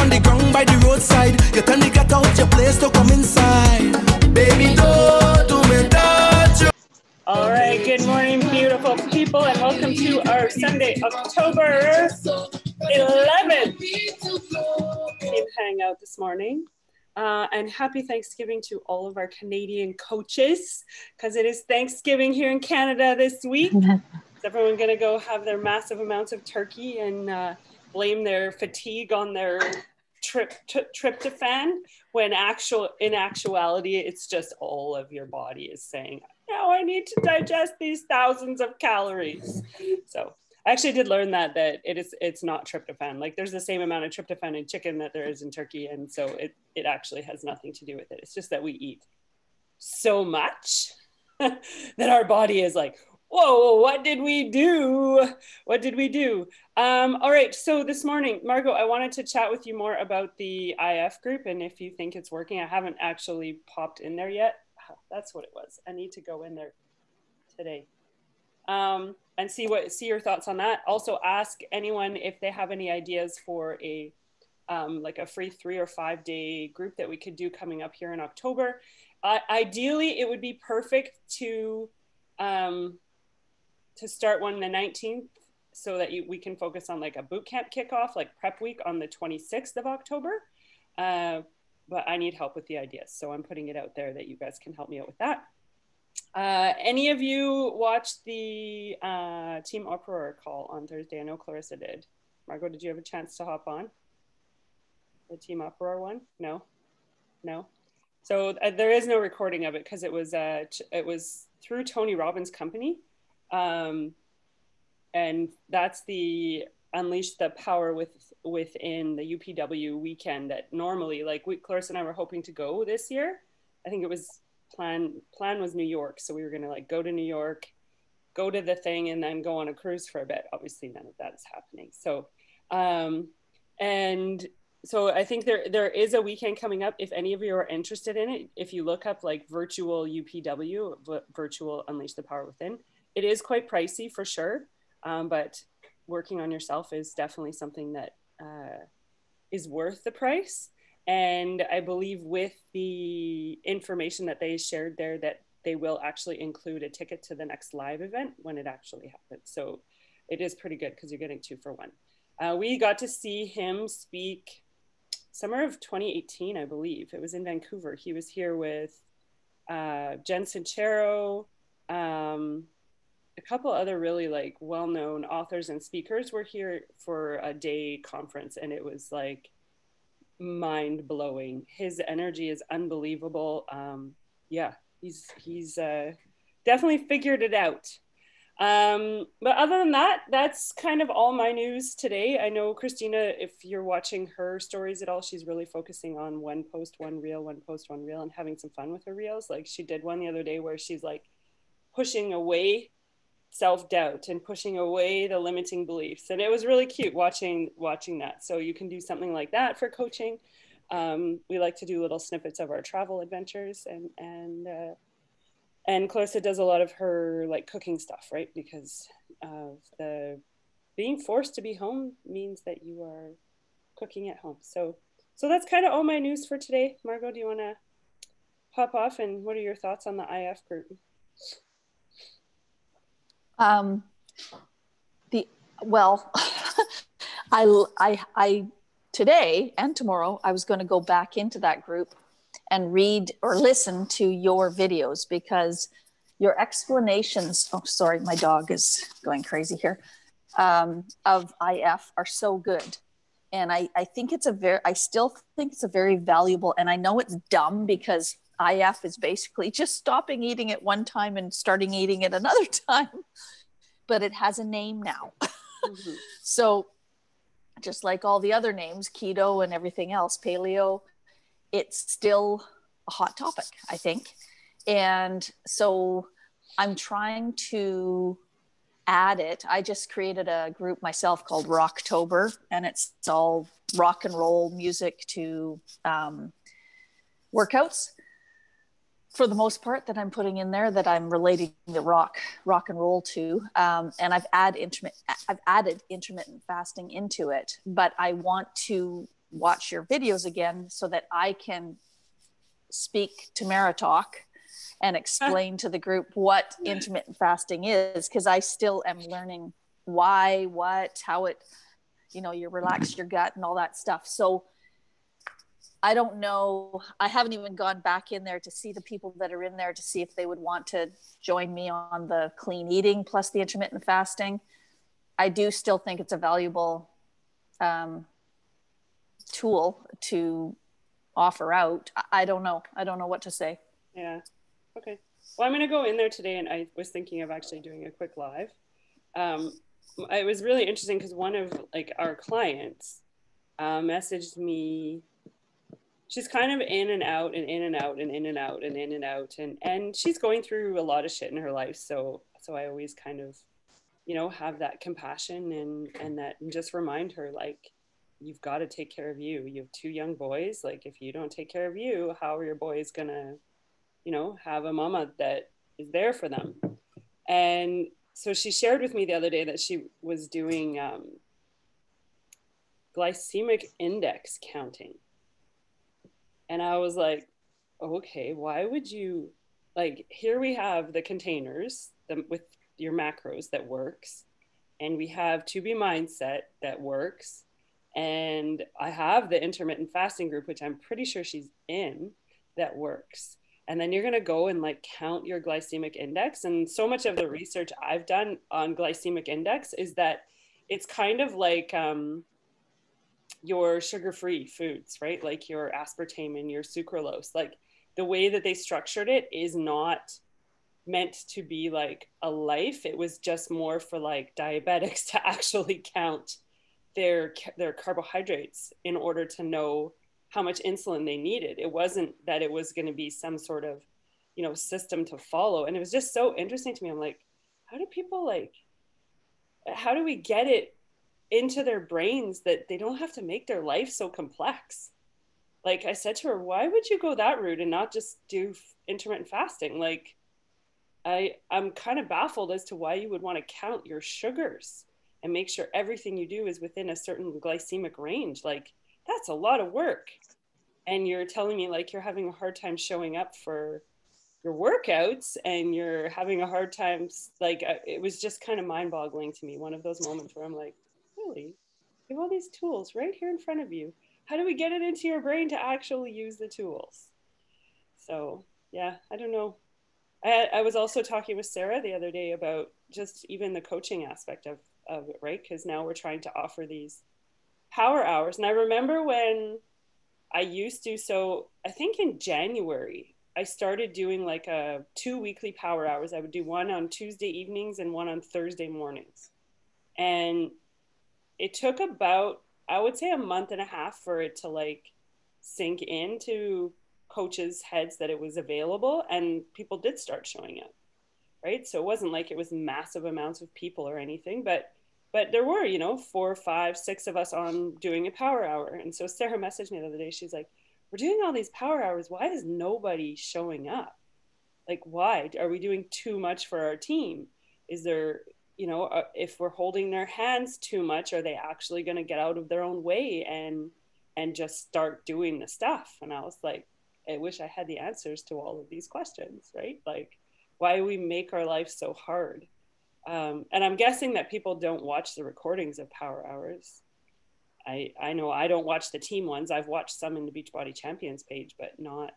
on the ground by the roadside. You turn the cat out your place to come inside. Baby, don't do me touch you. All right, good morning, beautiful people, and welcome to our Sunday, October 11th team hangout this morning. And happy Thanksgiving to all of our Canadian coaches, because it is Thanksgiving here in Canada this week. Is everyone going to go have their massive amounts of turkey and blame their fatigue on their tryptophan, when in actuality, it's just all of your body is saying, no, I need to digest these thousands of calories. So I actually did learn that it's not tryptophan. Like, there's the same amount of tryptophan in chicken that there is in turkey. And so it actually has nothing to do with it. It's just that we eat so much that our body is like, whoa, what did we do? What did we do? All right, so this morning, Margot, I wanted to chat with you more about the IF group, and if you think it's working. I haven't actually popped in there yet. That's what it was. I need to go in there today and see your thoughts on that. Also, ask anyone if they have any ideas for a like a free 3 or 5 day group that we could do coming up here in October. Ideally, it would be perfect to start one the 19th, so that we can focus on like a boot camp kickoff, like prep week on the 26th of October. But I need help with the ideas. So I'm putting it out there that you guys can help me out with that. Any of you watched the Team Uproar call on Thursday? I know Clarissa did. Margot, did you have a chance to hop on the Team Uproar one? No? So there is no recording of it, because it was through Tony Robbins' company. And that's the Unleash the Power within the UPW weekend that normally, like, Clarissa and I were hoping to go this year. I think it was plan was New York. So we were going to like go to New York, go to the thing, and then go on a cruise for a bit. Obviously none of that is happening. So, and so I think there is a weekend coming up. If any of you are interested in it, if you look up like virtual UPW, virtual Unleash the Power Within, it is quite pricey for sure. But working on yourself is definitely something that is worth the price. And I believe with the information that they shared there, that they will actually include a ticket to the next live event when it actually happens. So it is pretty good, because you're getting 2 for 1. We got to see him speak summer of 2018, I believe. It was in Vancouver. He was here with Jen Sincero, a couple other really like well-known authors and speakers were here for a day conference, and it was like mind-blowing. His energy is unbelievable. Yeah, he's definitely figured it out. But other than that, that's kind of all my news today. I know Christina, if you're watching her stories at all, she's really focusing on one post, one reel, one post, one reel, and having some fun with her reels. Like, she did one the other day where she's like pushing away self-doubt and pushing away the limiting beliefs, and it was really cute watching that. So you can do something like that for coaching. We like to do little snippets of our travel adventures, and Clarissa does a lot of her like cooking stuff, right? Because of the being forced to be home means that you are cooking at home. So that's kind of all my news for today. Margot, do you want to hop off, and what are your thoughts on the IF group? I today and tomorrow, I was going to go back into that group and read or listen to your videos, because your explanations, oh, sorry, my dog is going crazy here, of IF are so good. And I think I still think it's a very valuable, and I know it's dumb, because IF is basically just stopping eating at one time and starting eating at another time, but it has a name now. Mm-hmm. So just like all the other names, keto and everything else, paleo, it's still a hot topic, I think. And so I'm trying to add it. I just created a group myself called Rocktober, and it's all rock and roll music to workouts, for the most part, that I'm putting in there, that I'm relating the rock and roll to. And I've added intermittent fasting into it, but I want to watch your videos again so that I can speak to Maritalk and explain to the group what intermittent fasting is, because I still am learning why, what, how it, you know, you relax your gut and all that stuff. So I don't know. I haven't even gone back in there to see the people that are in there to see if they would want to join me on the clean eating plus the intermittent fasting. I do still think it's a valuable tool to offer out. I don't know. I don't know what to say. Yeah. Okay. Well, I'm going to go in there today, and I was thinking of actually doing a quick live. It was really interesting because one of like our clients messaged me. She's kind of in and out and in and out and in and out and in and out, and she's going through a lot of shit in her life. So I always kind of, you know, have that compassion and that, and just remind her, like, you've got to take care of you. You have 2 young boys. Like, if you don't take care of you, how are your boys gonna, you know, have a mama that is there for them? And so she shared with me the other day that she was doing glycemic index counting. And I was like, okay, why would you, like, here we have the containers with your macros that works, and we have To Be Mindset that works, and I have the intermittent fasting group, which I'm pretty sure she's in, that works. And then you're going to go and like count your glycemic index. And so much of the research I've done on glycemic index is that it's kind of like your sugar-free foods, right? Like your aspartame and your sucralose. Like the way that they structured it is not meant to be like a life. It was just more for like diabetics to actually count their carbohydrates in order to know how much insulin they needed. It wasn't that it was going to be some sort of, you know, system to follow. And it was just so interesting to me. I'm like, how do people like, how do we get it into their brains that they don't have to make their life so complex? Like I said to her, why would you go that route and not just do intermittent fasting? Like I'm kind of baffled as to why you would want to count your sugars and make sure everything you do is within a certain glycemic range. Like that's a lot of work. And you're telling me like you're having a hard time showing up for your workouts and you're having a hard time, like it was just kind of mind boggling to me. One of those moments where I'm like, really? You have all these tools right here in front of you. How do we get it into your brain to actually use the tools? So yeah, I don't know. I was also talking with Sarah the other day about just even the coaching aspect of it, right? Because now we're trying to offer these power hours. And I remember when I used to, so I think in January, I started doing like 2 weekly power hours. I would do one on Tuesday evenings and one on Thursday mornings. And it took about, I would say, a month and a half for it to like sink into coaches' heads that it was available, and people did start showing up, right? So it wasn't like it was massive amounts of people or anything, but there were, you know, 4, 5, 6 of us on doing a power hour. And so Sarah messaged me the other day. She's like, we're doing all these power hours. Why is nobody showing up? Like, why? Are we doing too much for our team? Is there, you know, if we're holding their hands too much, are they actually going to get out of their own way and just start doing the stuff? And I was like, I wish I had the answers to all of these questions, right? Like, why do we make our life so hard? And I'm guessing that people don't watch the recordings of power hours. I know I don't watch the team ones. I've watched some in the Beachbody Champions page, but not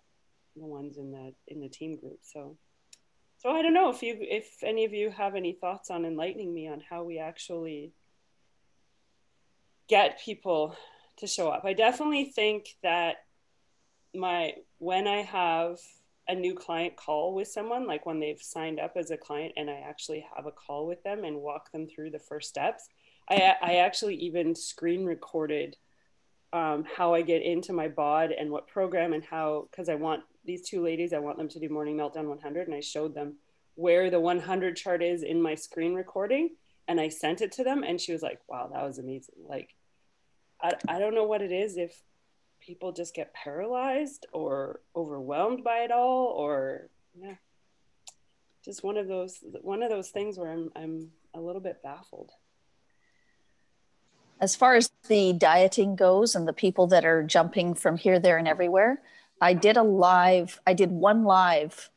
the ones in the team group. So I don't know if any of you have any thoughts on enlightening me on how we actually get people to show up. I definitely think that when I have a new client call with someone, like when they've signed up as a client and I actually have a call with them and walk them through the first steps, I actually even screen recorded how I get into my bod and what program and how, because I want these 2 ladies, I want them to do Morning Meltdown 100, and I showed them where the 100 chart is in my screen recording, and I sent it to them, and she was like, wow, that was amazing. Like, I don't know what it is, if people just get paralyzed or overwhelmed by it all, or yeah, just one of those things where I'm a little bit baffled. As far as the dieting goes and the people that are jumping from here, there, and everywhere, I did one live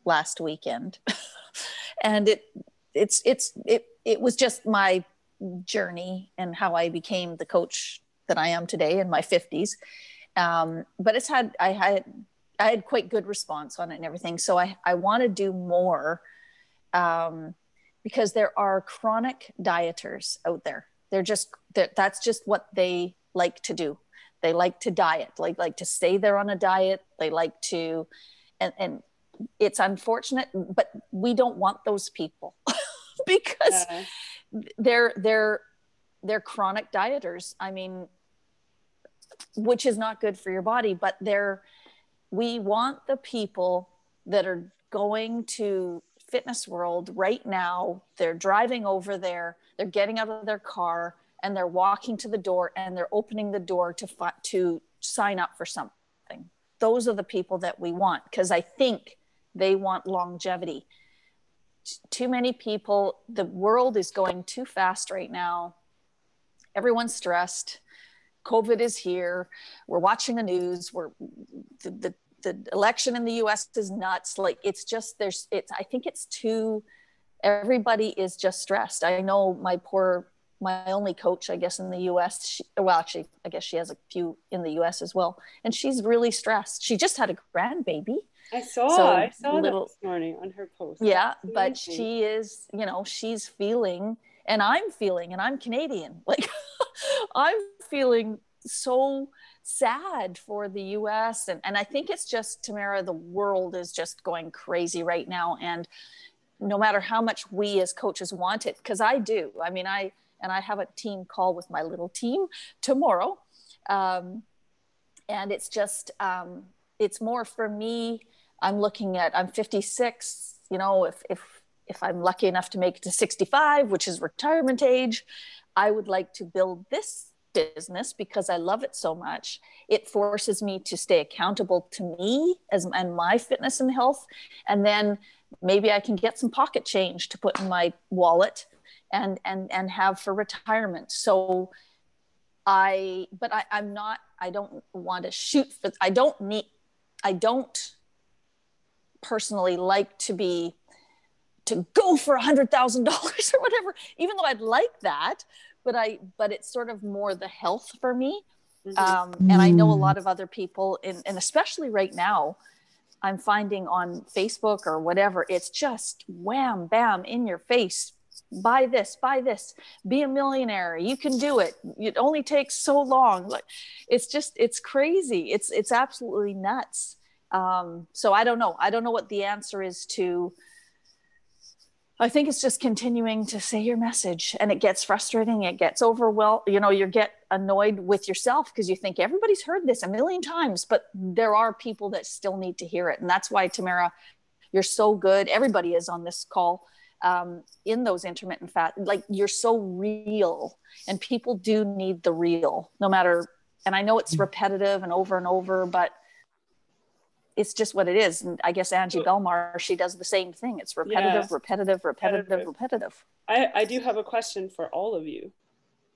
last weekend. And it was just my journey and how I became the coach that I am today in my 50s. But I had quite good response on it and everything. So I want to do more, because there are chronic dieters out there. That's just what they like to do. They like to diet, like to stay there on a diet. They like to, and it's unfortunate, but we don't want those people because they're chronic dieters. I mean, which is not good for your body, but we want the people that are going to Fitness World right now. They're driving over there, they're getting out of their car, and they're walking to the door, and they're opening the door to sign up for something. Those are the people that we want, because I think they want longevity. Too many people, the world is going too fast right now. Everyone's stressed. COVID is here. We're watching the news. The election in the US is nuts. Like, it's just, I think it's too, everybody is just stressed. I know my only coach, I guess, in the US, actually, I guess she has a few in the US as well. And she's really stressed. She just had a grandbaby. I saw that this morning on her post. Yeah, but she is, she's feeling, and I'm feeling, and I'm Canadian. Like, I'm feeling so sad for the US. And I think it's just, Tamara, the world is just going crazy right now. And no matter how much we as coaches want it, because I do. I mean, I have a team call with my little team tomorrow. And it's just, it's more for me. I'm 56, if I'm lucky enough to make it to 65, which is retirement age, I would like to build this business because I love it so much. It forces me to stay accountable to me and my fitness and health. And then maybe I can get some pocket change to put in my wallet and have for retirement. So I don't want to shoot for, I don't personally like to go for $100,000 or whatever, even though I'd like that, but it's sort of more the health for me. And I know a lot of other people and especially right now, I'm finding on Facebook or whatever, it's just wham, bam, in your face. Buy this, be a millionaire. You can do it. It only takes so long. Like, it's crazy. It's absolutely nuts. So I don't know. I don't know what the answer is to. I think it's just continuing to say your message, and it gets frustrating. It gets overwhelmed. You get annoyed with yourself because you think everybody's heard this a million times, but there are people that still need to hear it. And that's why, Tamara, you're so good. Everybody is on this call, in those intermittent fast, like, you're so real, and people do need the real, no matter. And I know it's repetitive and over, but it's just what it is. And I guess Angie Belmar, she does the same thing. It's repetitive. I do have a question for all of you.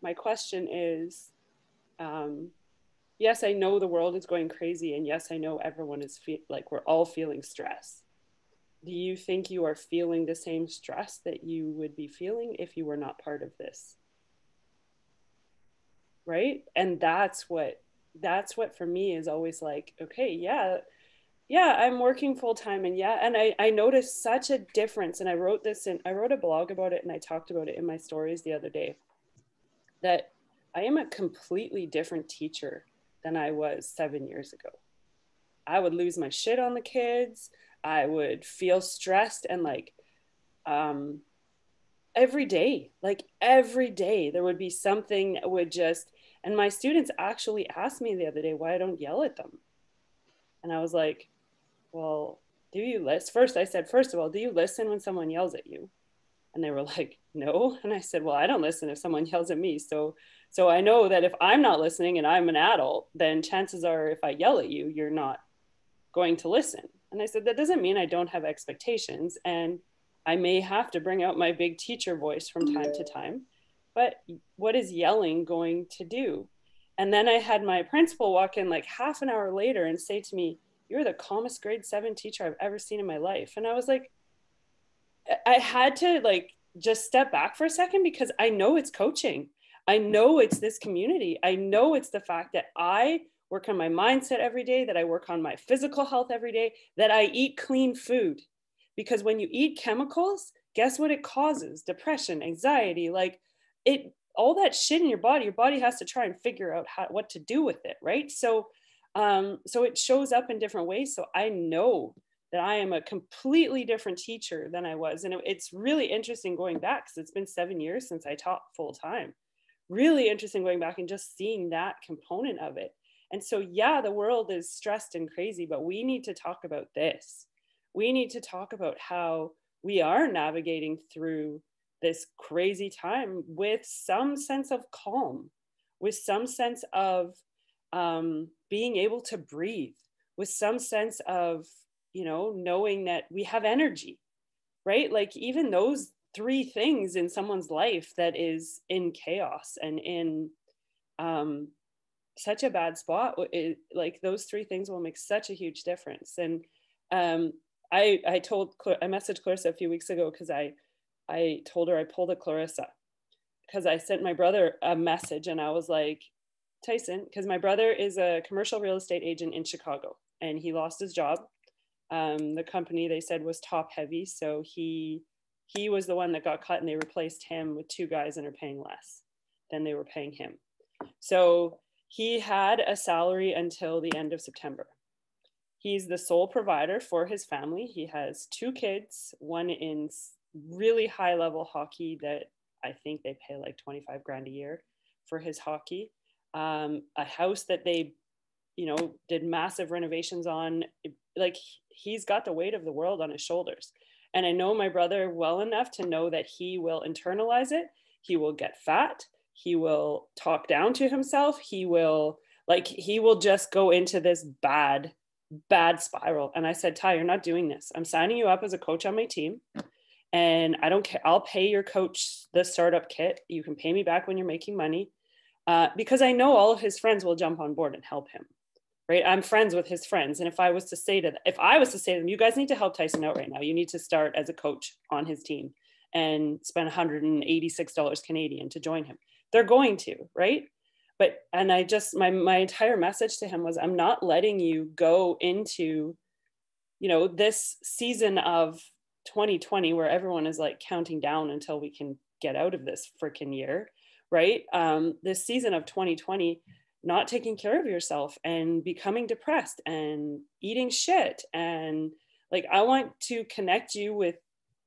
My question is, yes, I know the world is going crazy. And yes, I know everyone is we're all feeling stress. Do you think you are feeling the same stress that you would be feeling if you were not part of this? Right? And that's what for me is always like, okay, yeah, I'm working full time. And I noticed such a difference. And I wrote a blog about it, and I talked about it in my stories the other day, that I am a completely different teacher than I was 7 years ago. I would lose my shit on the kids. I would feel stressed, and every day there would be something that would and my students actually asked me the other day why I don't yell at them. And I was like, well, do you listen? First, I said, first of all, do you listen when someone yells at you? And they were like, no. And I said, well, I don't listen if someone yells at me. So I know that if I'm not listening and I'm an adult, then chances are if I yell at you, you're not going to listen. And I said, that doesn't mean I don't have expectations. And I may have to bring out my big teacher voice from time to time. but what is yelling going to do? And then I had my principal walk in like half an hour later and say to me, "You're the calmest grade 7 teacher I've ever seen in my life." And I was like, I had to like just step back for a second, because I know it's coaching. I know it's this community. I know it's the fact that I work on my mindset every day, that I work on my physical health every day, that I eat clean food. Because when you eat chemicals, guess what it causes? Depression, anxiety, like it, all that shit in your body has to try and figure out what to do with it, right? So so it shows up in different ways. So I know that I am a completely different teacher than I was. And it's really interesting going back, because it's been 7 years since I taught full time. Really interesting going back and just seeing that component of it. And so, yeah, the world is stressed and crazy, but we need to talk about this. We need to talk about how we are navigating through this crazy time with some sense of calm, with some sense of being able to breathe, with some sense of, you know, knowing that we have energy, right? Like even those 3 things in someone's life that is in chaos and in such a bad spot, like those 3 things will make such a huge difference. And I messaged Clarissa a few weeks ago, because I told her I pulled a Clarissa, because I sent my brother a message and I was like, Tyson, because my brother is a commercial real estate agent in Chicago and he lost his job. The company, they said, was top heavy. So he was the one that got cut, and they replaced him with 2 guys and are paying less than they were paying him. So he had a salary until the end of September. He's the sole provider for his family. He has 2 kids, one in really high level hockey that I think they pay like 25 grand a year for his hockey. A house that they, you know, did massive renovations on. Like he's got the weight of the world on his shoulders. And I know my brother well enough to know that he will internalize it. He will get fat. He will talk down to himself. He will just go into this bad spiral. And I said, Ty, you're not doing this. I'm signing you up as a coach on my team. And I don't care. I'll pay your coach the startup kit. You can pay me back when you're making money. Because I know all of his friends will jump on board and help him. Right? I'm friends with his friends. And if I was to say to them, you guys need to help Tyson out right now. You need to start as a coach on his team and spend $186 Canadian to join him. They're going to, right? But, and I just, my entire message to him was, I'm not letting you go into, you know, this season of 2020 where everyone is like counting down until we can get out of this freaking year, right? This season of 2020, not taking care of yourself and becoming depressed and eating shit. And like, I want to connect you with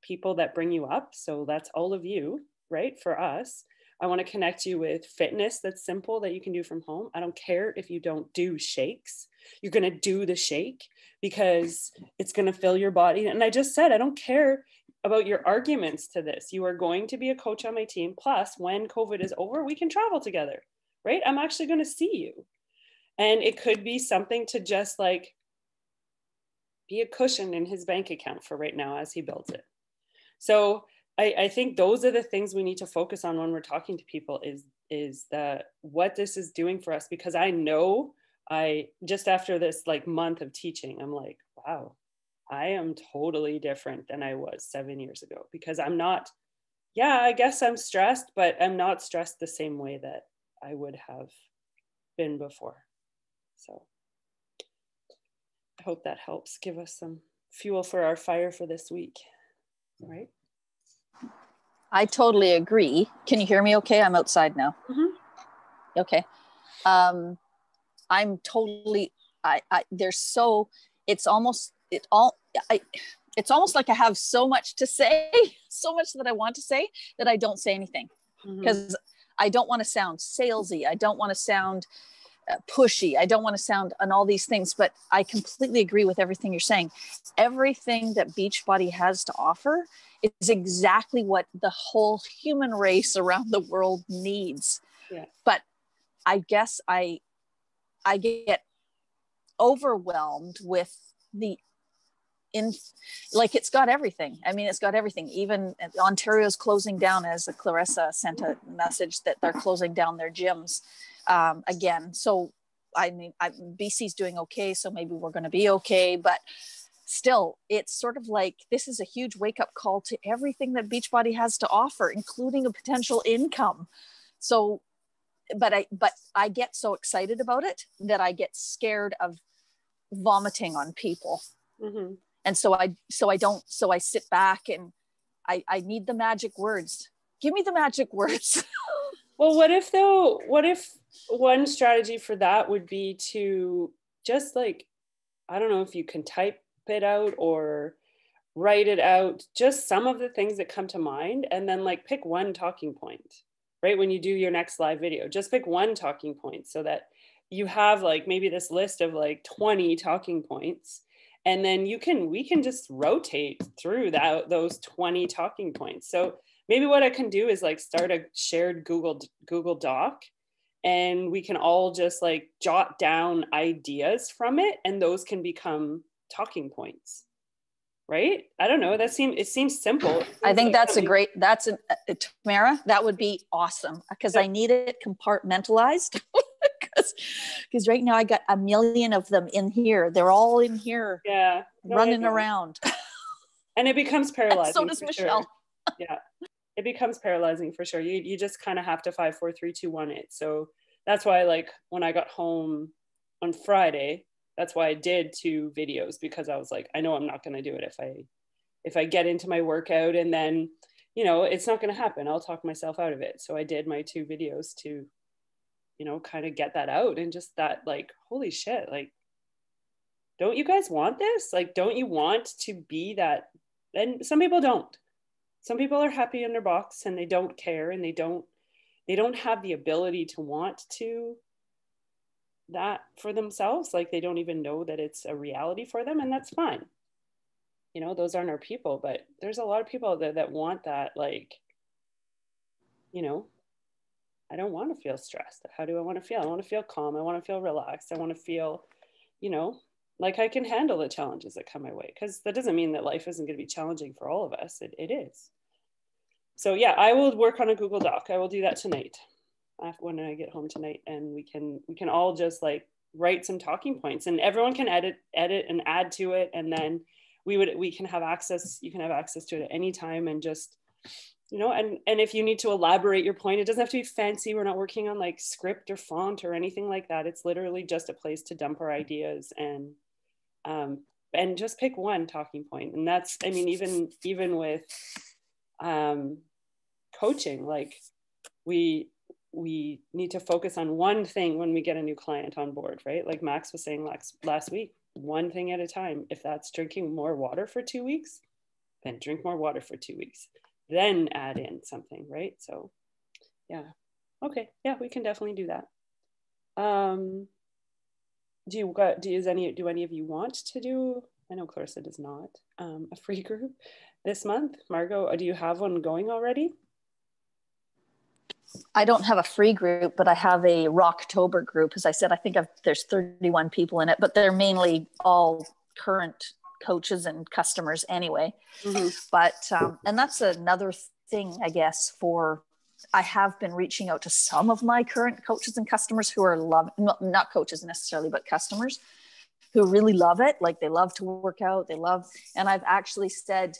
people that bring you up. So that's all of you, right? For us, I want to connect you with fitness that's simple that you can do from home. I don't care if you don't do shakes. You're going to do the shake because it's going to fill your body. And I just said, I don't care about your arguments to this. You are going to be a coach on my team. Plus, when COVID is over, we can travel together, right? I'm actually going to see you. And it could be something to just like be a cushion in his bank account for right now as he builds it. So I think those are the things we need to focus on when we're talking to people is that what this is doing for us. Because I know just after this like month of teaching, I'm like, wow, I am totally different than I was 7 years ago, because I'm not, yeah, I guess I'm stressed, but I'm not stressed the same way that I would have been before. So I hope that helps give us some fuel for our fire for this week, right? I totally agree. Can you hear me okay? I'm outside now. Mm-hmm. Okay. I'm totally, it's almost like I have so much to say, so much that I want to say that I don't say anything, because I don't want to sound salesy. I don't want to sound pushy. I don't want to sound on all these things, but I completely agree with everything you're saying. Everything that Beachbody has to offer is exactly what the whole human race around the world needs. Yeah. But I guess I get overwhelmed with the in, like, it's got everything. I mean, it's got everything. Even Ontario's closing down, as Clarissa sent a message that they're closing down their gyms again. So, I mean, BC's doing okay, so maybe we're going to be okay. But still, it's sort of like, this is a huge wake-up call to everything that Beachbody has to offer, including a potential income. So, but I get so excited about it that I get scared of vomiting on people. Mm-hmm. And so I sit back and I need the magic words. Give me the magic words. Well, what if one strategy for that would be to just, like, I don't know if you can type it out or write it out, just some of the things that come to mind, and then, like, pick one talking point, right? When you do your next live video, just pick one talking point so that you have, like, maybe this list of like 20 talking points, and then we can just rotate through those 20 talking points. So maybe what I can do is, like, start a shared Google Doc, and we can all just, like, jot down ideas from it, and those can become talking points, right? I don't know. It seems simple. I think Tamara, that would be awesome, because I need it compartmentalized. Because right now I got a million of them in here. They're all in here, running around. And it becomes paralyzing. So does Michelle. Sure. Yeah, it becomes paralyzing for sure. You just kind of have to 5, 4, 3, 2, 1 it. So that's why, like, when I got home on Friday, that's why I did 2 videos, because I was like, I know I'm not going to do it if I get into my workout, and then, you know, it's not going to happen. I'll talk myself out of it. So I did my 2 videos to, you know, kind of get that out, and just that, like, holy shit, like, don't you guys want this? Like, don't you want to be that? And some people don't. Some people are happy in their box and they don't care, and they don't have the ability to want to that for themselves. Like, they don't even know that it's a reality for them, and that's fine. You know, those aren't our people, but there's a lot of people that want that, like, you know, I don't want to feel stressed. How do I want to feel? I want to feel calm. I want to feel relaxed. I want to feel, you know, like I can handle the challenges that come my way, because that doesn't mean that life isn't going to be challenging for all of us. It is. So yeah, I will work on a Google Doc. I will do that tonight when I get home tonight, and we can all just, like, write some talking points, and everyone can edit and add to it. And then we can have access. You can have access to it at any time, and just, you know, and if you need to elaborate your point, it doesn't have to be fancy. We're not working on, like, script or font or anything like that. It's literally just a place to dump our ideas and just pick one talking point. And that's, I mean, even with coaching, like, we need to focus on one thing when we get a new client on board, right? Like Max was saying last week, one thing at a time. If that's drinking more water for 2 weeks, then drink more water for 2 weeks. Then add in something, right? So yeah. Okay. Yeah, we can definitely do that. Do any of you want to do, I know Clarissa does not, a free group this month? Margot, do you have one going already? I don't have a free group, but I have a Rocktober group. As I said, I think there's 31 people in it, but they're mainly all current coaches and customers anyway. Mm-hmm. But, and that's another thing, I guess, I have been reaching out to some of my current coaches and customers who are not coaches necessarily, but customers who really love it. Like, they love to work out. And I've actually said,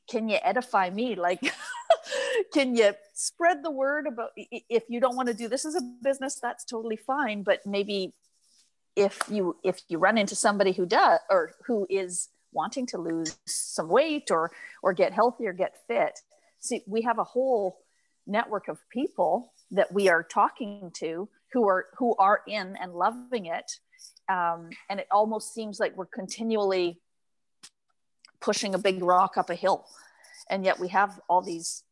can you edify me? Like, can you spread the word about, if you don't want to do this as a business, that's totally fine. But maybe if you run into somebody who does, or who is wanting to lose some weight or get healthy or get fit, see, we have a whole network of people that we are talking to who are in and loving it. And it almost seems like we're continually pushing a big rock up a hill. And yet we have all these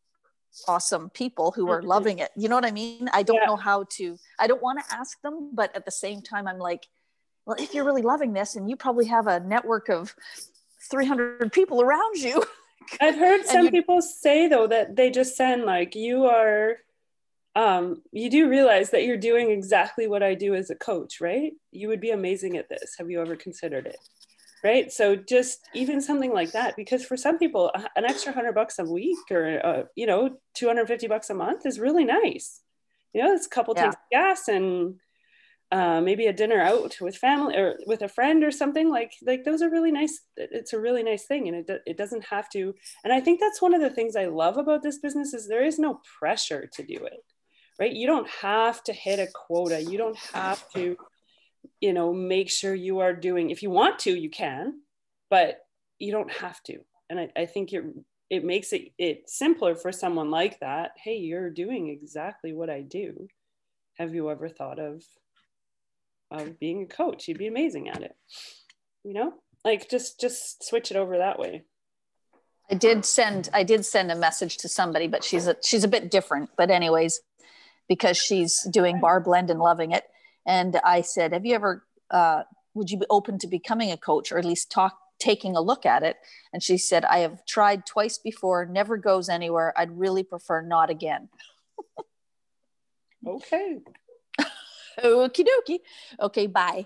awesome people who are loving it. You know what I mean? I don't know I don't want to ask them, but at the same time, I'm like, well, if you're really loving this, and you probably have a network of 300 people around you. I've heard some people say, though, that they just send, like, you do realize that you're doing exactly what I do as a coach, right? You would be amazing at this. Have you ever considered it? Right. So just even something like that, because for some people, an extra $100 a week or, $250 a month is really nice. It's a couple tanks of gas and maybe a dinner out with family or with a friend or something like those are really nice. It's a really nice thing. And it doesn't have to. And I think that's one of the things I love about this business is there is no pressure to do it, right? You don't have to hit a quota. You don't have to, make sure you are doing, if you want to, you can, but you don't have to. And I think it makes it simpler for someone like that. Hey, you're doing exactly what I do. Have you ever thought of being a coach? You'd be amazing at it. Just switch it over that way. I did send a message to somebody, but she's a bit different. But anyways, because she's doing bar blend and loving it. And I said, have you ever, would you be open to becoming a coach or at least taking a look at it? And she said, I have tried twice before, never goes anywhere. I'd really prefer not again. Okay. Okie dokie. Okay, bye.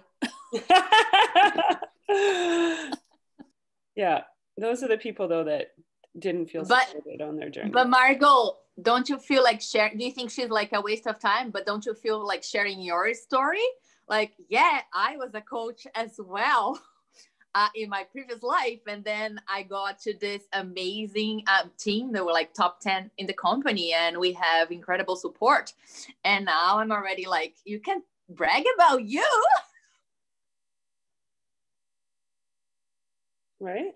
Yeah. Those are the people though that didn't feel supported on their journey. But Margot, don't you feel like do you think she's like a waste of time? But don't you feel like sharing your story? Like, yeah, I was a coach as well in my previous life. And then I got to this amazing team that were like top 10 in the company and we have incredible support. And now I'm already like, you can brag about you. Right?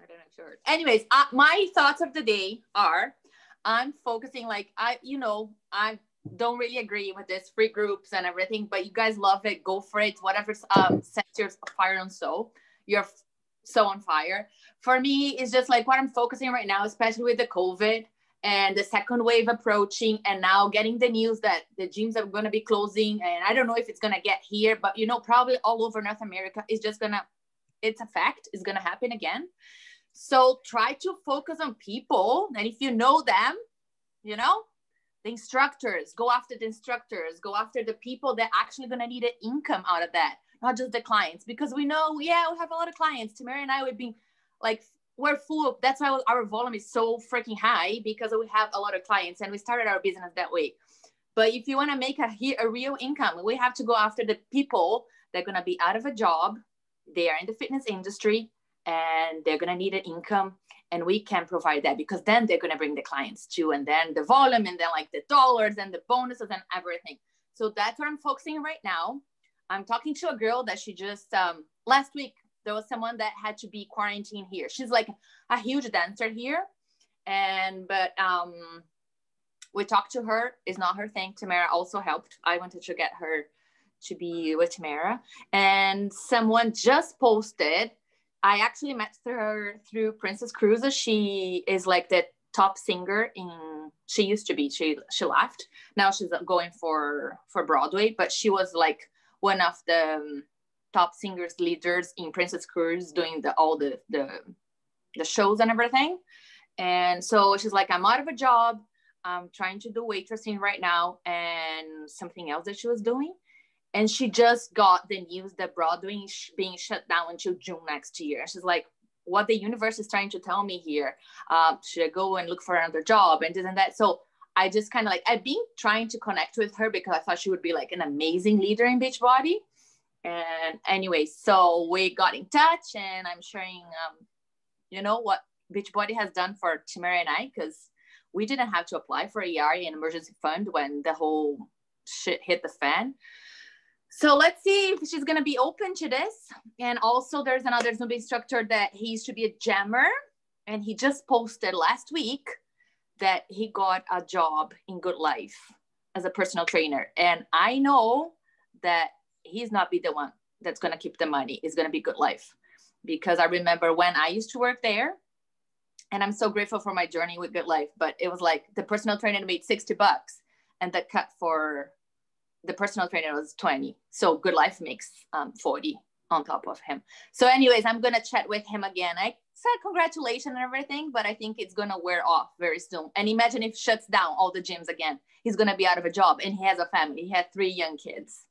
I don't know, sure. Anyways, my thoughts of the day are I'm focusing I don't really agree with this free groups and everything, but you guys love it. Go for it. Whatever sets your fire on you're so on fire. For me, it's just like what I'm focusing right now, especially with the COVID and the second wave approaching and now getting the news that the gyms are going to be closing. And I don't know if it's going to get here, but probably all over North America is just it's a fact. It's going to happen again. So try to focus on people. And if you know them, the instructors, go after the instructors, go after the people that actually going to need an income out of that, not just the clients. Because we know, we have a lot of clients. Tamara and I would be like, we're full. That's why our volume is so freaking high because we have a lot of clients and we started our business that way. But if you want to make a real income, we have to go after the people that are going to be out of a job. They are in the fitness industry and they're going to need an income. And we can provide that because then they're going to bring the clients too. And then the volume and then like the dollars and the bonuses and everything. So that's what I'm focusing on right now. I'm talking to a girl that she just, last week, there was someone that had to be quarantined here. She's like a huge dancer here. But we talked to her. It's not her thing. Tamara also helped. I wanted to get her to be with Tamara. And someone just posted, I actually met her through Princess Cruises. She is like the top singer she used to be, she left. Now she's going for Broadway, but she was like one of the top singers, leaders in Princess Cruises doing all the shows and everything. And so she's like, I'm out of a job. I'm trying to do waitressing right now and something else that she was doing. And she just got the news that Broadway is being shut down until June next year. She's like, what the universe is trying to tell me here. Should I go and look for another job and this and that? So I just kind of I've been trying to connect with her because I thought she would be like an amazing leader in Beachbody. And anyway, so we got in touch and I'm sharing, what Beachbody has done for Tamara and I, because we didn't have to apply for ERA, an emergency fund, when the whole shit hit the fan. So let's see if she's going to be open to this. And also there's another Zumba instructor that he used to be a jammer. And he just posted last week that he got a job in Good Life as a personal trainer. And I know that he's not be the one that's going to keep the money. It's going to be Good Life. Because I remember when I used to work there, and I'm so grateful for my journey with Good Life, but it was like the personal trainer made $60 and the cut for the personal trainer was 20. So Good Life makes 40 on top of him. So anyways, I'm going to chat with him again. I said congratulations and everything, but I think it's going to wear off very soon. And imagine if shuts down all the gyms again. He's going to be out of a job and he has a family. He had 3 young kids.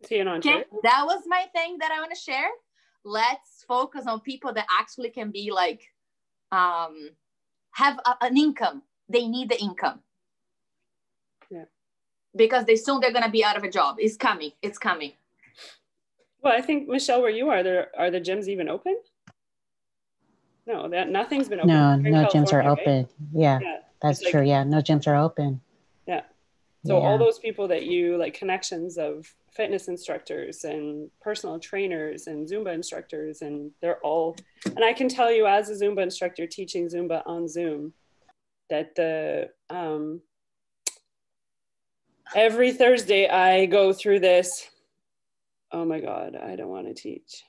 Okay, that was my thing that I want to share. let's focus on people that actually can be like, have an income. They need the income. Yeah. Because they're going to be out of a job. It's coming. Well, I think, Michelle, where you are the gyms even open? No, nothing's been open. No gyms are open. Right? Yeah, that's true. Like, yeah, no gyms are open. Yeah. So all those people that you like, connections of fitness instructors and personal trainers and Zumba instructors, and they're all, and I can tell you as a Zumba instructor teaching Zumba on Zoom, that every Thursday I go through this, oh my God, I don't want to teach.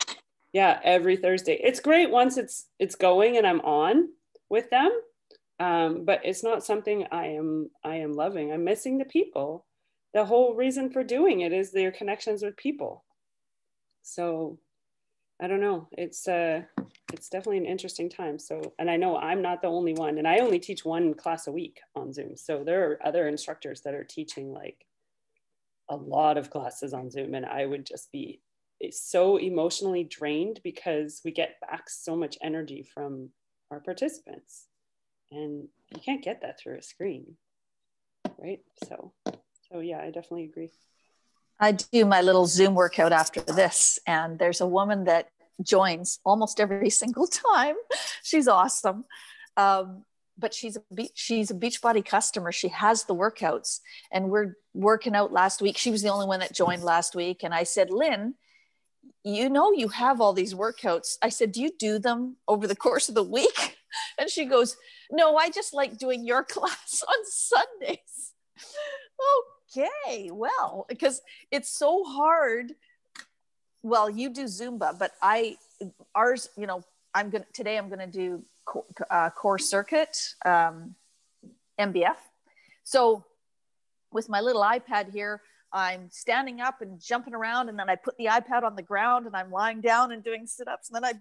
Yeah, every Thursday. It's great once it's going and I'm on with them. But it's not something I am loving. I'm missing the people. The whole reason for doing it is their connections with people. So I don't know. It's definitely an interesting time. So, and I know I'm not the only one, and I only teach one class a week on Zoom. So there are other instructors that are teaching like a lot of classes on Zoom, and I would just be so emotionally drained because we get back so much energy from our participants. And you can't get that through a screen, right? So yeah, I definitely agree. I do my little Zoom workout after this, and there's a woman that joins almost every single time. She's awesome. But she's a Beachbody customer. She has the workouts, and we're working out last week. She was the only one that joined last week. And I said, Lynn, you know, you have all these workouts. I said, do you do them over the course of the week? And she goes, no, I just like doing your class on Sundays. Okay, well, because it's so hard. Well, you do Zumba, but ours, you know, today I'm going to do core circuit, MBF. So with my little iPad here, I'm standing up and jumping around, and then I put the iPad on the ground and I'm lying down and doing sit-ups, and then I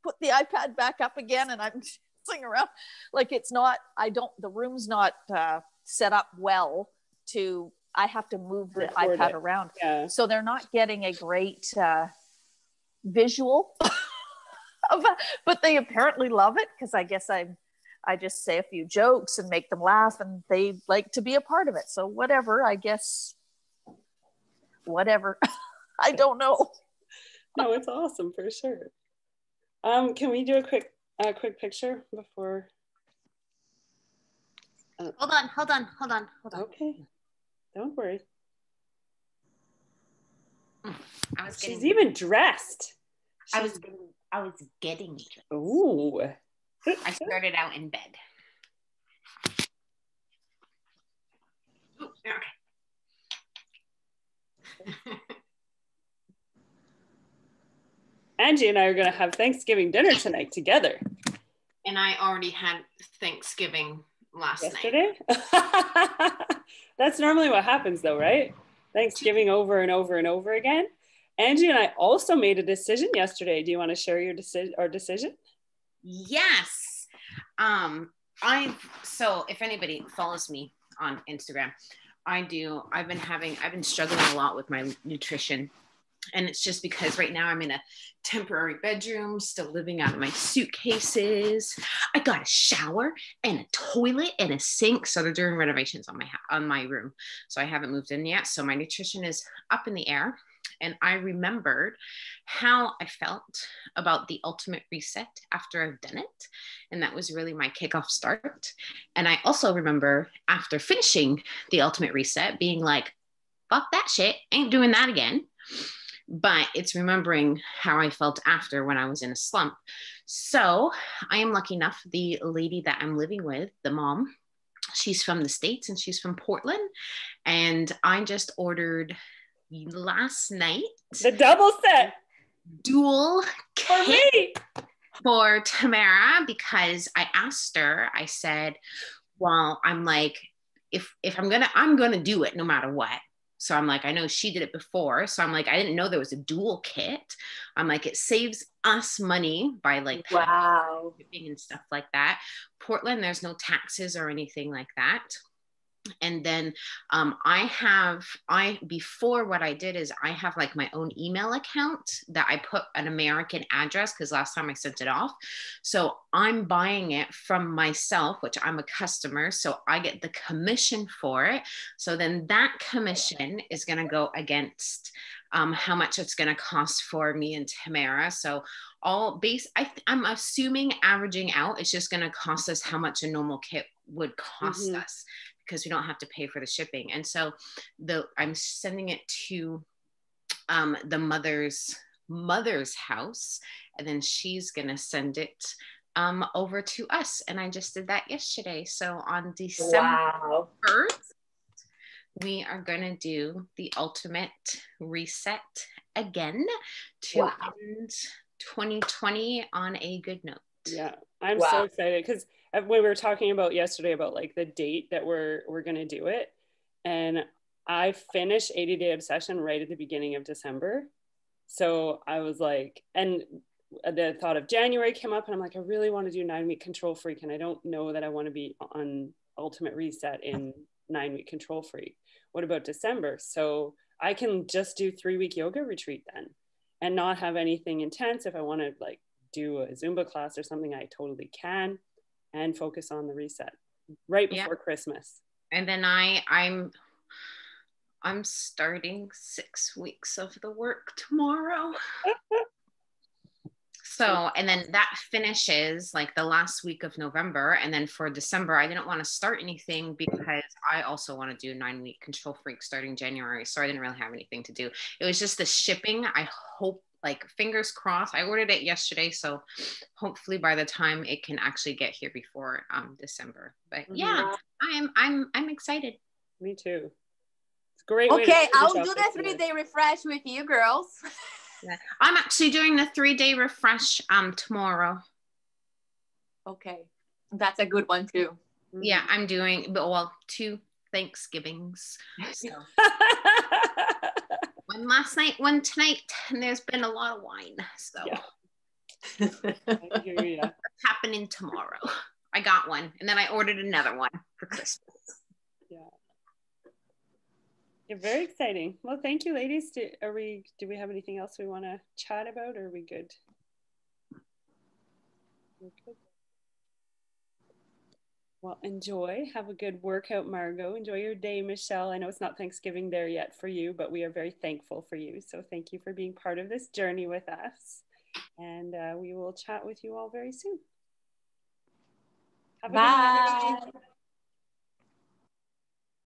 put the iPad back up again and I'm sitting around. Like, it's not, the room's not set up well to, I have to move the iPad around. Yeah. So they're not getting a great visual of it, but they apparently love it, because I guess I just say a few jokes and make them laugh, and they like to be a part of it. So whatever, I guess, whatever. I don't know. No, it's awesome for sure. Can we do a quick picture before? Hold on. Okay, don't worry. She's even dressed. I was getting dressed. Ooh. I started out in bed. Ooh, okay. Angie and I are going to have Thanksgiving dinner tonight together. And I already had Thanksgiving yesterday. That's normally what happens though, right? Thanksgiving over and over and over again. Angie and I also made a decision yesterday. Do you want to share your decision? Yes. So if anybody follows me on Instagram, I've been struggling a lot with my nutrition. And it's just because right now I'm in a temporary bedroom, still living out of my suitcases. I got a shower and a toilet and a sink. So they're doing renovations on my room. So I haven't moved in yet. So my nutrition is up in the air. And I remembered how I felt about the ultimate reset after I've done it. And that was really my kickoff start. And I also remember after finishing the ultimate reset being like, fuck that shit, ain't doing that again. But it's remembering how I felt after when I was in a slump. So I am lucky enough, the lady that I'm living with, the mom, she's from the States and she's from Portland. And I just ordered last night the double set dual for me for Tamara, because I asked her, I said, well, I'm like, if I'm gonna do it no matter what. So I'm like, I know she did it before. So I'm like, I didn't know there was a dual kit. I'm like, it saves us money by like wow shipping and stuff like that. Portland, there's no taxes or anything like that. And then before, what I did is I have like my own email account that I put an American address, because last time I sent it off. So I'm buying it from myself, which I'm a customer. So I get the commission for it. So then that commission is going to go against how much it's going to cost for me and Tamara. So I'm assuming averaging out, it's just going to cost us how much a normal kit would cost us, because we don't have to pay for the shipping. And so I'm sending it to the mother's house, and then she's going to send it over to us. And I just did that yesterday. So on December 1st, we are going to do the ultimate reset again to end 2020 on a good note. Yeah, I'm so excited, because when we were talking about yesterday about like the date that we're going to do it, and I finished 80 Day Obsession right at the beginning of December. So I was like, and the thought of January came up, and I'm like, I really want to do 9-week Control Freak, and I don't know that I want to be on Ultimate Reset in 9-week Control Freak. What about December? So I can just do 3-week yoga retreat then, and not have anything intense. If I want to like do a Zumba class or something, I totally can, and focus on the reset right before Christmas. And then I'm starting 6 weeks of the work tomorrow. So, and then that finishes like the last week of November. And then for December, I didn't want to start anything because I also want to do 9-week Control Freak starting January. So I didn't really have anything to do. It was just the shipping. I hope, like, fingers crossed. I ordered it yesterday, so hopefully by the time it can actually get here before December. But yeah, I'm excited. Me too. It's great. Okay, I'll do the 3-day refresh with you girls. Yeah. I'm actually doing the 3-day refresh tomorrow. Okay, that's a good one too. Yeah, I'm doing 2 Thanksgivings. So. One last night, one tonight, and there's been a lot of wine. So I hear you. It's happening tomorrow. I got one, and then I ordered another one for Christmas. Yeah. Yeah, very exciting. Well, thank you, ladies. Do we have anything else we want to chat about, or are we good? We're good. Well, enjoy. Have a good workout, Margot. Enjoy your day, Michelle. I know it's not Thanksgiving there yet for you, but we are very thankful for you. So thank you for being part of this journey with us. And we will chat with you all very soon. Have a good night.